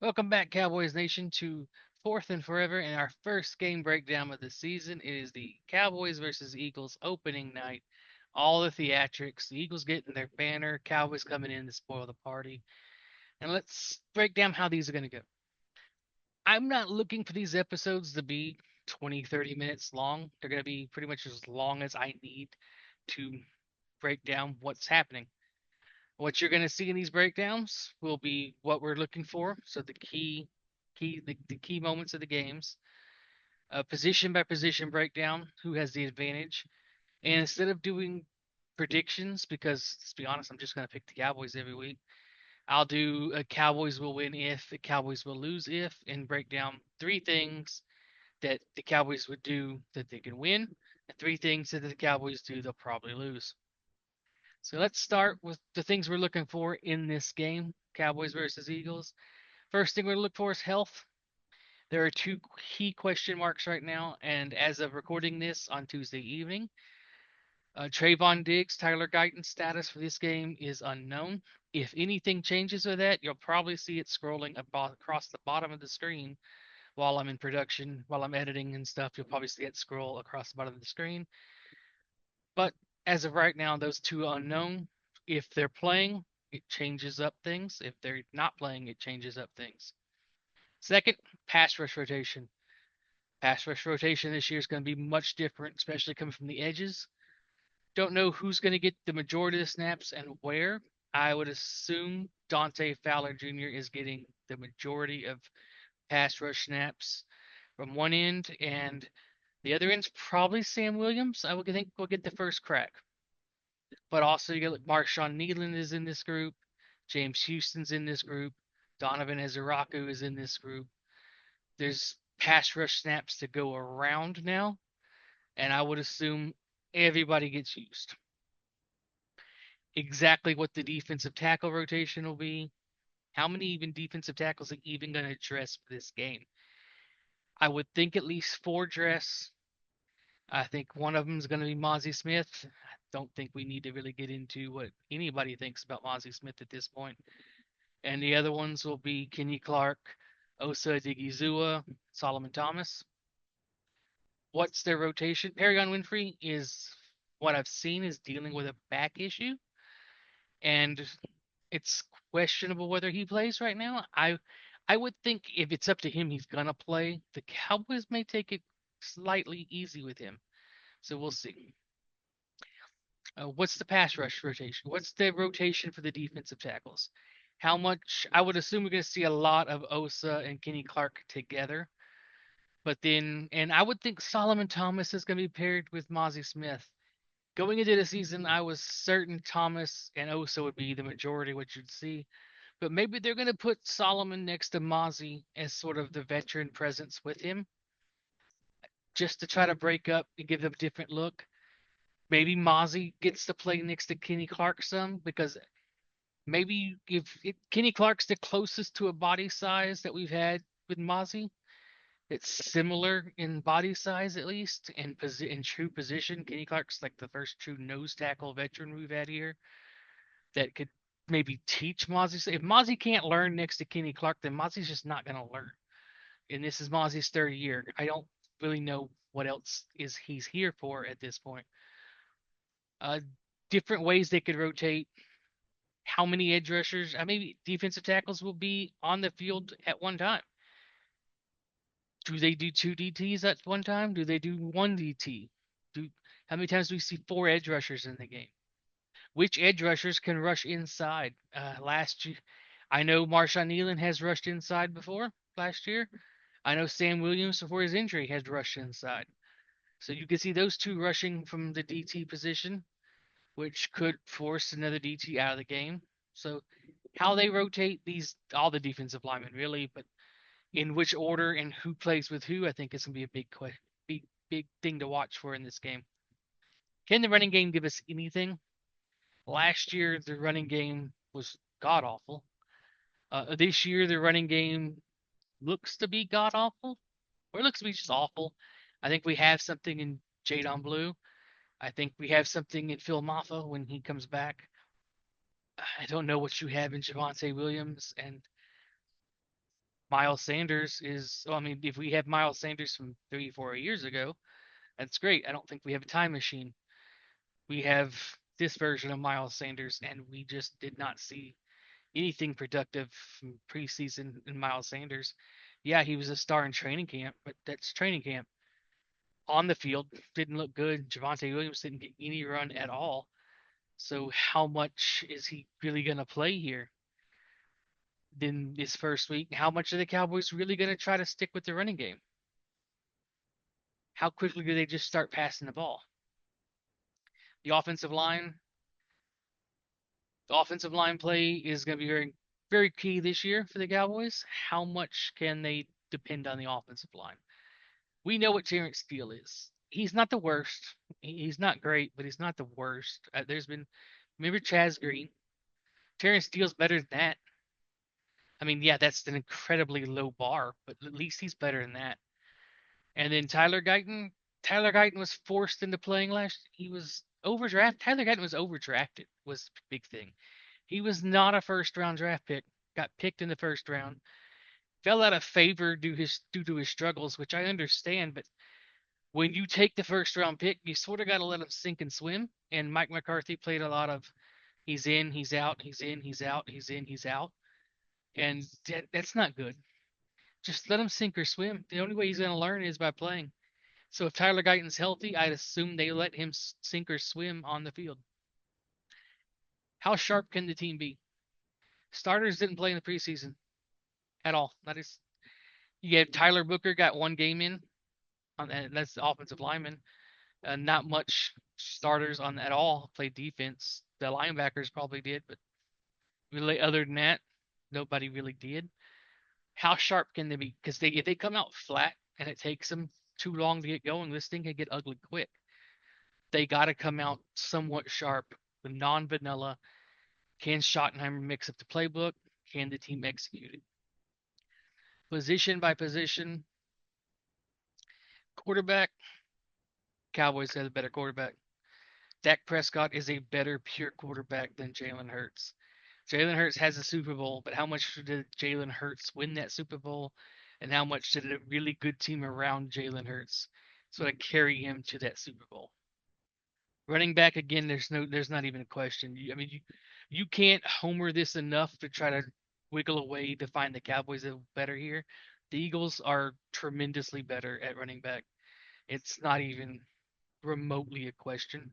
Welcome back, Cowboys Nation, to Fourth and Forever and our first game breakdown of the season. It is the Cowboys versus Eagles opening night. All the theatrics, the Eagles getting their banner, Cowboys coming in to spoil the party. And let's break down how these are going to go. I'm not looking for these episodes to be 20, 30 minutes long. They're going to be pretty much as long as I need to break down what's happening. What you're going to see in these breakdowns will be what we're looking for. So the key moments of the games, position by position breakdown, who has the advantage. And instead of doing predictions, because let's be honest, I'm just going to pick the Cowboys every week. I'll do a Cowboys will win if, the Cowboys will lose if, and break down three things that the Cowboys would do that they can win, and three things that the Cowboys do they'll probably lose. So let's start with the things we're looking for in this game, Cowboys versus Eagles. First thing we're looking for is health. There are two key question marks right now, and as of recording this on Tuesday evening, Trayvon Diggs, Tyler Guyton's status for this game is unknown. If anything changes with that, you'll probably see it scrolling across the bottom of the screen while I'm in production, while I'm editing and stuff. You'll probably see it scroll across the bottom of the screen. But as of right now, those two are unknown. If they're playing, it changes up things. If they're not playing, it changes up things. Second, pass rush rotation. Pass rush rotation this year is going to be much different, especially coming from the edges. Don't know who's going to get the majority of the snaps and where. I would assume Dante Fowler Jr. is getting the majority of pass rush snaps from one end, and the other end's probably Sam Williams. I would think will get the first crack. But also you get like Marshawn Nealon is in this group, James Houston's in this group, Donovan Ezeraku is in this group. There's pass rush snaps to go around now, and I would assume everybody gets used. Exactly what the defensive tackle rotation will be, how many even defensive tackles are even going to dress for this game. I would think at least four dress. I think one of them is going to be Mozzie Smith. I don't think we need to really get into what anybody thinks about Mozzie Smith at this point. And the other ones will be Kenny Clark, Osa Digizua, Solomon Thomas. What's their rotation? Perigon Winfrey is what I've seen is dealing with a back issue, and it's questionable whether he plays right now. I would think if it's up to him, he's gonna play. The Cowboys may take it slightly easy with him, so we'll see. What's the pass rush rotation? What's the rotation for the defensive tackles? How much? I would assume we're going to see a lot of Osa and Kenny Clark together. But then, and I would think Solomon Thomas is going to be paired with Mozzie Smith. Going into the season, I was certain Thomas and Osa would be the majority, what you'd see. But maybe they're going to put Solomon next to Mozzie as sort of the veteran presence with him, just to try to break up and give them a different look. Maybe Mozzie gets to play next to Kenny Clark some because maybe if Kenny Clark's the closest to a body size that we've had with Mozzie, it's similar in body size at least, and in true position. Kenny Clark's like the first true nose tackle veteran we've had here that could maybe teach Mozzie. If Mozzie can't learn next to Kenny Clark, then Mozzie's just not going to learn. And this is Mozzie's third year. I don't really know what else is he's here for at this point. Uh, Different ways they could rotate. How many edge rushers, maybe defensive tackles will be on the field at one time? Do they do two DTs at one time? Do they do one DT? Do How many times do we see four edge rushers in the game? Which edge rushers can rush inside? Last year, I know Marshawn Nealon has rushed inside before last year. I know Sam Williams before his injury has rushed inside. So you can see those two rushing from the DT position, which could force another DT out of the game. So how they rotate these, all the defensive linemen really, but in which order and who plays with who, I think is gonna be a big thing to watch for in this game. Can the running game give us anything? Last year the running game was god awful. This year the running game looks to be god awful, or it looks to be just awful. I think we have something in Jadon Blue. I think we have something in Phil Maffa when he comes back. I don't know what you have in Javante Williams, and Miles Sanders is, well, I mean, if we have Miles Sanders from 3, 4 years ago, that's great. I don't think we have a time machine. We have this version of Miles Sanders, and we just did not see anything productive from preseason in Miles Sanders. Yeah, he was a star in training camp, but that's training camp. On the field, didn't look good. Javonte Williams didn't get any run at all. So how much is he really going to play here? Then this first week, how much are the Cowboys really going to try to stick with the running game? How quickly do they just start passing the ball? The offensive line, the offensive line play is going to be very, very key this year for the Cowboys. How much can they depend on the offensive line? We know what Terrence Steele is. He's not the worst. He's not great, but he's not the worst. There's been, remember Chaz Green? Terrence Steele's better than that. I mean, yeah, that's an incredibly low bar, but at least he's better than that. And then Tyler Guyton. Tyler Guyton was forced into playing last. He was overdrafted. Tyler Guyton was overdrafted. Was the big thing. He was not a first round draft pick. Got picked in the first round. Fell out of favor due to his struggles, which I understand. But when you take the first round pick, you sort of got to let him sink and swim. And Mike McCarthy played a lot of he's in, he's out, he's in, he's out, he's in, he's out, and that's not good. Just let him sink or swim. The only way he's going to learn is by playing. So if Tyler Guyton's healthy, I'd assume they let him sink or swim on the field. How sharp can the team be? Starters didn't play in the preseason at all. That is, you have Tyler Booker got one game in, and that's the offensive lineman. Not much starters on at all played defense. The linebackers probably did, but really other than that, nobody really did. How sharp can they be? Because if they come out flat and it takes them too long to get going, this thing can get ugly quick. They got to come out somewhat sharp, non-vanilla. Can Schottenheimer mix up the playbook? Can the team execute it? Position by position, quarterback, Cowboys have a better quarterback. Dak Prescott is a better pure quarterback than Jalen Hurts. Jalen Hurts has a Super Bowl, but how much did Jalen Hurts win that Super Bowl? And how much did a really good team around Jalen Hurts sort of carry him to that Super Bowl? Running back again, there's not even a question. You can't homer this enough to try to wiggle away to find the Cowboys are better here. The Eagles are tremendously better at running back. It's not even remotely a question.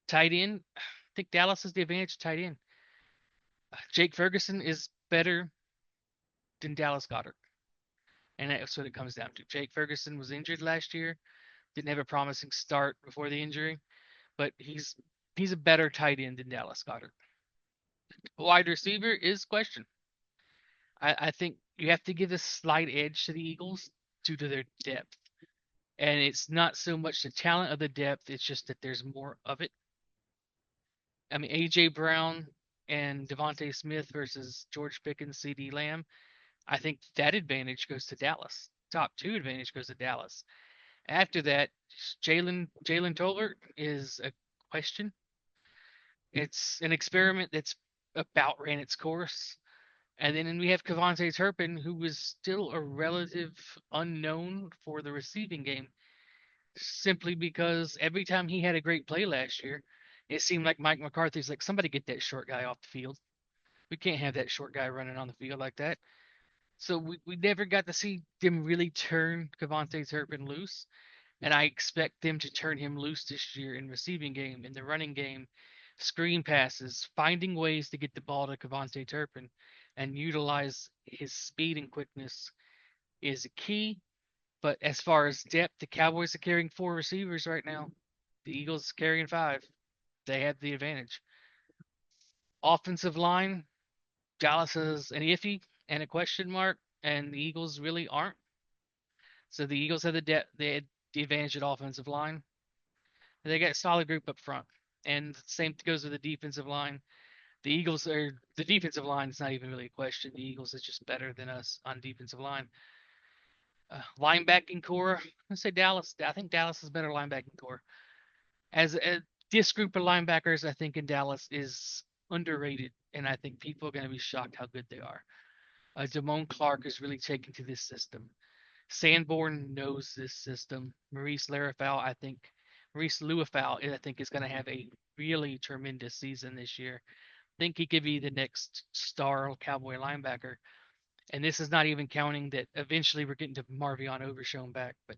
Tight end, I think Dallas is the advantage tight end. Jake Ferguson is better than Dallas Goedert. And that's what it comes down to. Jake Ferguson was injured last year, didn't have a promising start before the injury, but he's a better tight end than Dallas Goedert. Wide receiver is question. I think you have to give a slight edge to the Eagles due to their depth. And it's not so much the talent of the depth, it's just that there's more of it. I mean, A.J. Brown and Devontae Smith versus George Pickens, C.D. Lamb, I think that advantage goes to Dallas. Top two advantage goes to Dallas. After that, Jalen Tolbert is a question. It's an experiment that's about ran its course. And then we have Kevontae Turpin, who was still a relative unknown for the receiving game, simply because every time he had a great play last year, it seemed like Mike McCarthy's like, somebody get that short guy off the field. We can't have that short guy running on the field like that. So we never got to see them really turn Kevontae Turpin loose. And I expect them to turn him loose this year in receiving game, in the running game, screen passes, finding ways to get the ball to Kevontae Turpin and utilize his speed and quickness is key. But as far as depth, the Cowboys are carrying four receivers right now. The Eagles are carrying five. They have the advantage. Offensive line, Dallas is an iffy and a question mark, and the Eagles really aren't. So the Eagles have the depth, they had the advantage at offensive line. They got a solid group up front. And same goes with the defensive line. The defensive line is not even really a question. The Eagles is just better than us on defensive line. Linebacking core, let's say Dallas. I think Dallas is better linebacking core. This group of linebackers, I think in Dallas is underrated, and I think people are going to be shocked how good they are. Damone Clark is really taken to this system. Sanborn knows this system. Maurice Luafau, I think, is going to have a really tremendous season this year. I think he could be the next star Cowboy linebacker. And this is not even counting that eventually we're getting to Marvion Overshown back, but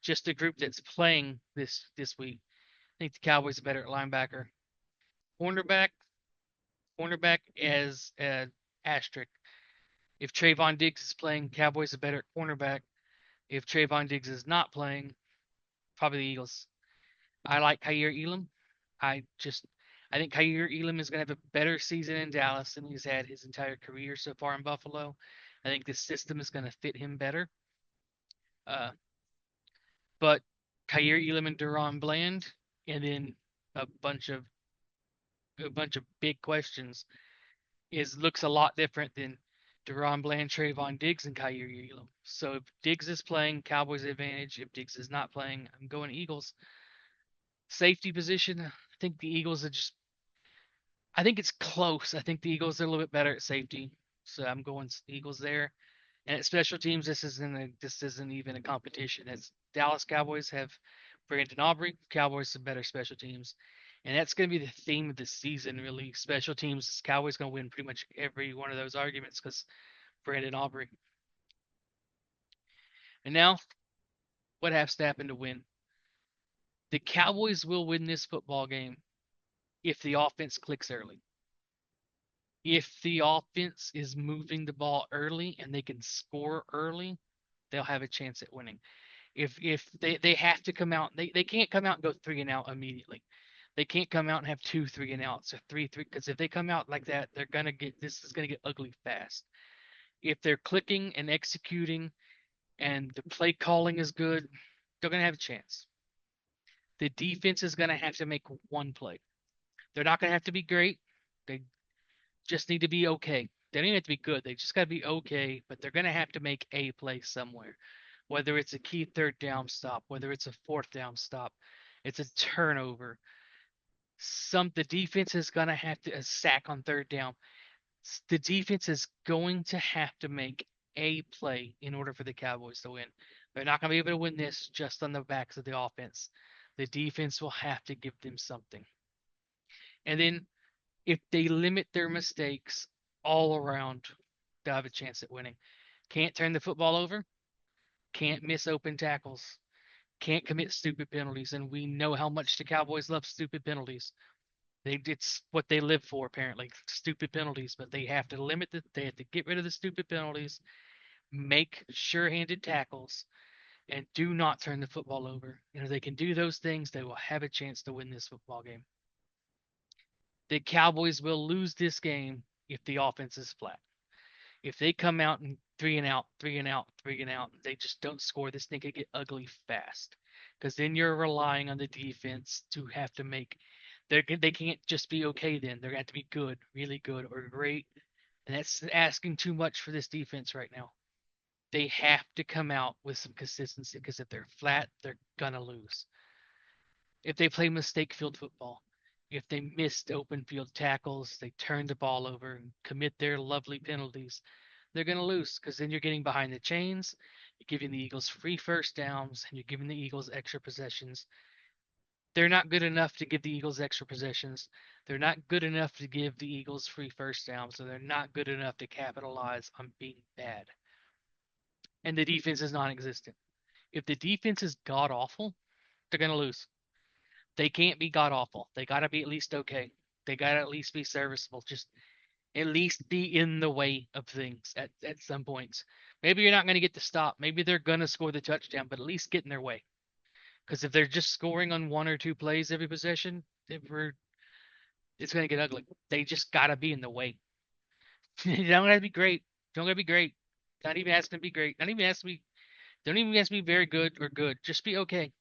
just the group that's playing this week. I think the Cowboys are better at linebacker. Cornerback, cornerback as asterisk. If Trayvon Diggs is playing, Cowboys are better at cornerback. If Trayvon Diggs is not playing, probably the Eagles. I like Kaiir Elam. I just I think Kaiir Elam is going to have a better season in Dallas than he's had his entire career so far in Buffalo. I think this system is going to fit him better. Uh, but Kaiir Elam and Duron Bland, and then a bunch of a bunch of big questions is looks a lot different than Duron Bland, Trayvon Diggs, and Kaiir Elam. So if Diggs is playing, Cowboys advantage. If Diggs is not playing, I'm going Eagles. Safety position, I think the Eagles are just. I think it's close. I think the Eagles are a little bit better at safety, so I'm going Eagles there. And at special teams, this isn't even a competition. As Dallas Cowboys have Brandon Aubrey, Cowboys have better special teams, and that's going to be the theme of the season. Really, special teams, Cowboys going to win pretty much every one of those arguments because Brandon Aubrey. And now, what has to happen to win? The Cowboys will win this football game if the offense clicks early. If the offense is moving the ball early and they can score early, they'll have a chance at winning. If they have to come out, they can't come out and go 3-and-out immediately. They can't come out and have 2 3-and-outs or 3 3 because if they come out like that, they're gonna get this is gonna get ugly fast. If they're clicking and executing and the play calling is good, they're gonna have a chance. The defense is gonna have to make one play. They're not gonna have to be great. They just need to be okay. They don't even have to be good. They just got to be okay, but they're going to have to make a play somewhere. Whether it's a key third down stop, whether it's a fourth down stop, it's a turnover. The defense is going to have to a sack on third down. The defense is going to have to make a play in order for the Cowboys to win. They're not going to be able to win this just on the backs of the offense. The defense will have to give them something. And then if they limit their mistakes all around, they'll have a chance at winning. Can't turn the football over, can't miss open tackles, can't commit stupid penalties, and we know how much the Cowboys love stupid penalties. It's what they live for apparently, stupid penalties. But they have to they have to get rid of the stupid penalties, make sure-handed tackles, and do not turn the football over. And if they can do those things, they will have a chance to win this football game. The Cowboys will lose this game if the offense is flat. If they come out and 3-and-out, 3-and-out, 3-and-out, they just don't score, this thing could get ugly fast. Because then you're relying on the defense to have to make. They can't just be okay then. They're going to have to be good, really good, or great. And that's asking too much for this defense right now. They have to come out with some consistency because if they're flat, they're going to lose. If they play mistake field football, if they missed open field tackles, they turn the ball over and commit their lovely penalties, they're going to lose because then you're getting behind the chains, you're giving the Eagles free first downs, and you're giving the Eagles extra possessions. They're not good enough to give the Eagles extra possessions. They're not good enough to give the Eagles free first downs, so they're not good enough to capitalize on being bad. And the defense is non existent. If the defense is god awful, they're going to lose. They can't be god awful. They got to be at least okay. They got to at least be serviceable. Just at least be in the way of things at some points. Maybe you're not going to get the stop. Maybe they're going to score the touchdown, but at least get in their way. Because if they're just scoring on one or two plays every possession, it's going to get ugly. They just got to be in the way. You don't got to be great. Don't got to be great. Not even asking to be great. Not even asking to be. Don't even ask to be very good or good. Just be okay.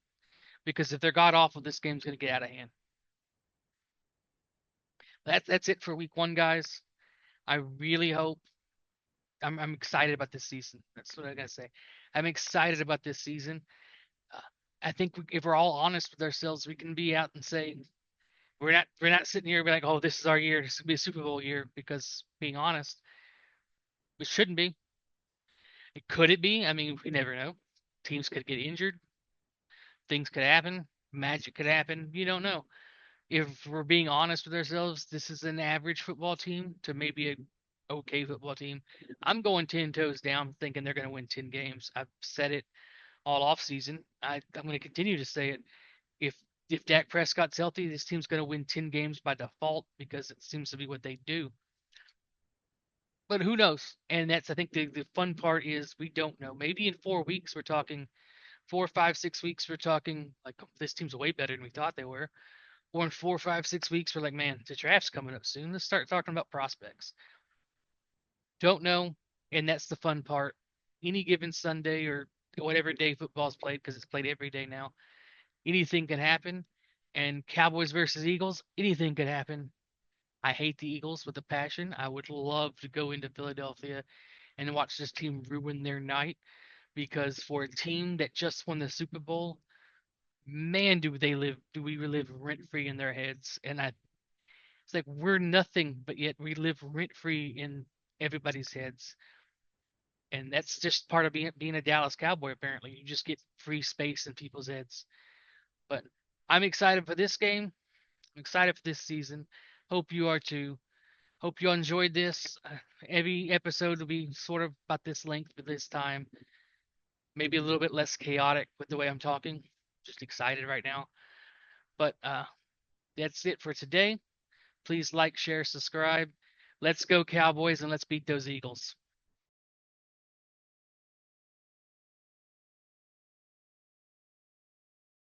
Because if they're god awful, this game's going to get out of hand. That's it for week one, guys. I really hope I'm excited about this season. That's what I gotta say. I'm excited about this season. Uh, I think if we're all honest with ourselves, we can be out and say we're not sitting here and be like, oh, this is our year. This is gonna be a Super Bowl year. Because being honest, It shouldn't be. Could it be? I mean, we never know. Teams could get injured. Things could happen. Magic could happen. You don't know. If we're being honest with ourselves, this is an average football team to maybe a okay football team. I'm going 10 toes down thinking they're going to win 10 games. I've said it all off season. I'm going to continue to say it. If if Dak Prescott's healthy, this team's going to win 10 games by default because it seems to be what they do. But who knows? And that's I think the fun part is we don't know. Maybe in 4 weeks we're talking 4, 5, 6 weeks we're talking like this team's way better than we thought they were. Or in 4, 5, 6 weeks we're like, man, the draft's coming up soon. Let's start talking about prospects. Don't know, and that's the fun part. Any given Sunday or whatever day football's played, because it's played every day now, anything can happen. And Cowboys versus Eagles, anything could happen. I hate the Eagles with a passion. I would love to go into Philadelphia and watch this team ruin their night because for a team that just won the Super Bowl, man, do we live rent free in their heads? And it's like we're nothing, but yet we live rent free in everybody's heads. And that's just part of being a Dallas Cowboy. Apparently, you just get free space in people's heads. But I'm excited for this game. I'm excited for this season. Hope you are too. Hope you enjoyed this. Every episode will be sort of about this length, but this time maybe a little bit less chaotic with the way I'm talking. Just excited right now. But that's it for today. Please like, share, subscribe. Let's go Cowboys and let's beat those Eagles.